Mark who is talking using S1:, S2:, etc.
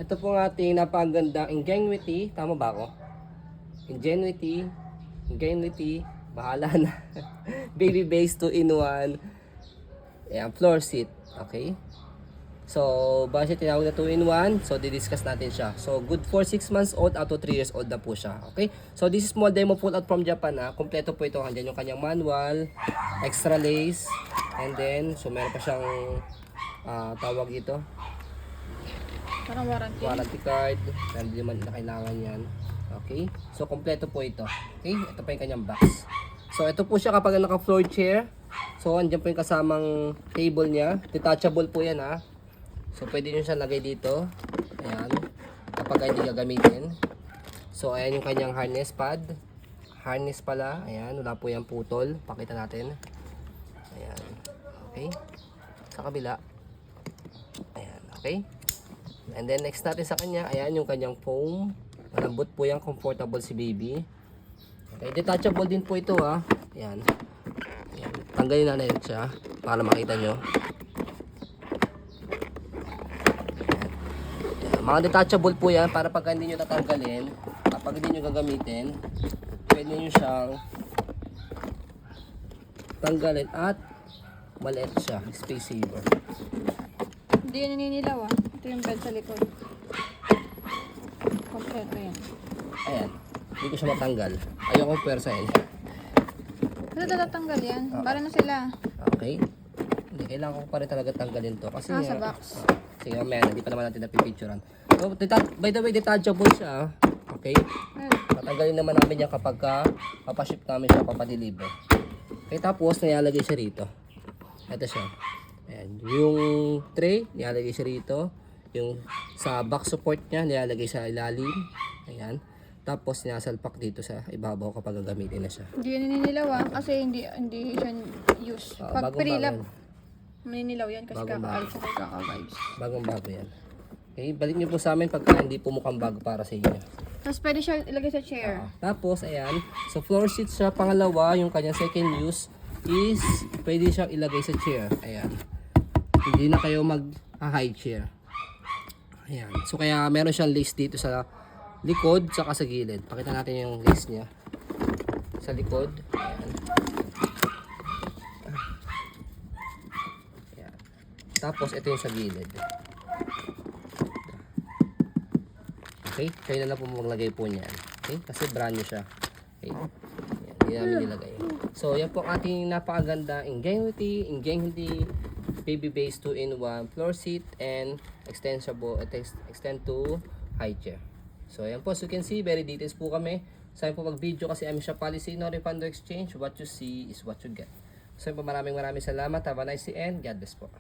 S1: Ito po ang ating napakagandang Ingenuity. Tama ba ako? Ingenuity, bahala na. Baby base 2-in-1. Ayan, floor seat. Okay? So, bakit tinawag na 2-in-1? So, didiscuss natin siya. So, good for 6 months old up to 3 years old na po siya. Okay? So, this is small demo pull out from Japan ha. Kompleto po ito. Andyan yung kanyang manual, extra lace, and then, so meron pa siyang tawag ito.
S2: Parang
S1: Warranty card. Hindi naman na kailangan yan. Okay? So, kompleto po ito. Okay? Ito pa yung kanyang box. So, ito po siya kapag naka-floor chair. So, andyan po yung kasamang table niya. Detachable po yan ha. So, pwede nyo siya lagay dito. Ayan. Kapag hindi gagamitin. So, ayan yung kanyang harness pad. Harness pala. Ayan. Wala po yung putol. Pakita natin. Ayan. Okay. Sa kabila. Ayan. Okay. And then, next natin sa kanya. Ayan yung kanyang foam. Malambot po yan. Comfortable si baby. Okay. Detachable din po ito ha. Ayan. Ayan. Tanggalin natin siya. Para makita nyo. Mga detachable po yan para pag hindi nyo tatanggalin, kapag hindi nyo gagamitin, pwede nyo siyang tanggalin at maliit siya, space saver.
S2: Hindi yan naninilaw ah. Ito yung bed sa likod. Kompleto yan.
S1: Ayan, hindi ko siya matanggal. Ayoko pwersahin.
S2: Kasi tatatanggal yan. Bara na sila.
S1: Okay. Hindi, kailangan ko pa rin talaga tanggalin to. Kasi
S2: Sa box.
S1: Sige, mamaya, hindi pa naman natin napipicturean. So, by the way, detachable siya. Okay? Tatanggalin naman namin yan kapag papaship namin siya, papadeliver. Okay, tapos nilalagay siya rito. Ito siya. Ayan. Yung tray, nilalagay siya rito. Yung sa back support niya, nilalagay sa ilalim. Ayan. Tapos sinasalpak dito sa ibabaw kapag gagamitin na siya.
S2: Hindi yan naninilaw ah. Kasi hindi siya use. Pag pre-lap, maninilaw yan kasi kaka-vibes ako kaka-vibes.
S1: Bagong bago yan. Okay, balik niyo po sa amin pagka hindi po mukhang bago para sa inyo.
S2: Tapos pwede siya ilagay sa chair.
S1: Tapos, ayan. So, floor seat siya. Pangalawa, yung kanyang second use is pwede siyang ilagay sa chair. Ayan. Hindi na kayo mag-high chair. Ayan. So, kaya meron siyang lace dito sa likod tsaka sa gilid. Pakita natin yung lace niya. Sa likod. Ayan. Ayan. Tapos, ito yung sa gilid. Okay? Kayo na lang po maglagay po niyan. Okay? Kasi brand new siya. Okay? Yan, hindi namin nilagay. So, yan po ang ating napakaganda Ingenuity Baby Base 2-in-1 floor seat and extend to high chair. So, yan po. As you can see, very details po kami. Sa po mag-video kasi amin siya policy, no refund or exchange. What you see is what you get. So, yan po. Maraming salamat. Have a nice day and God bless po.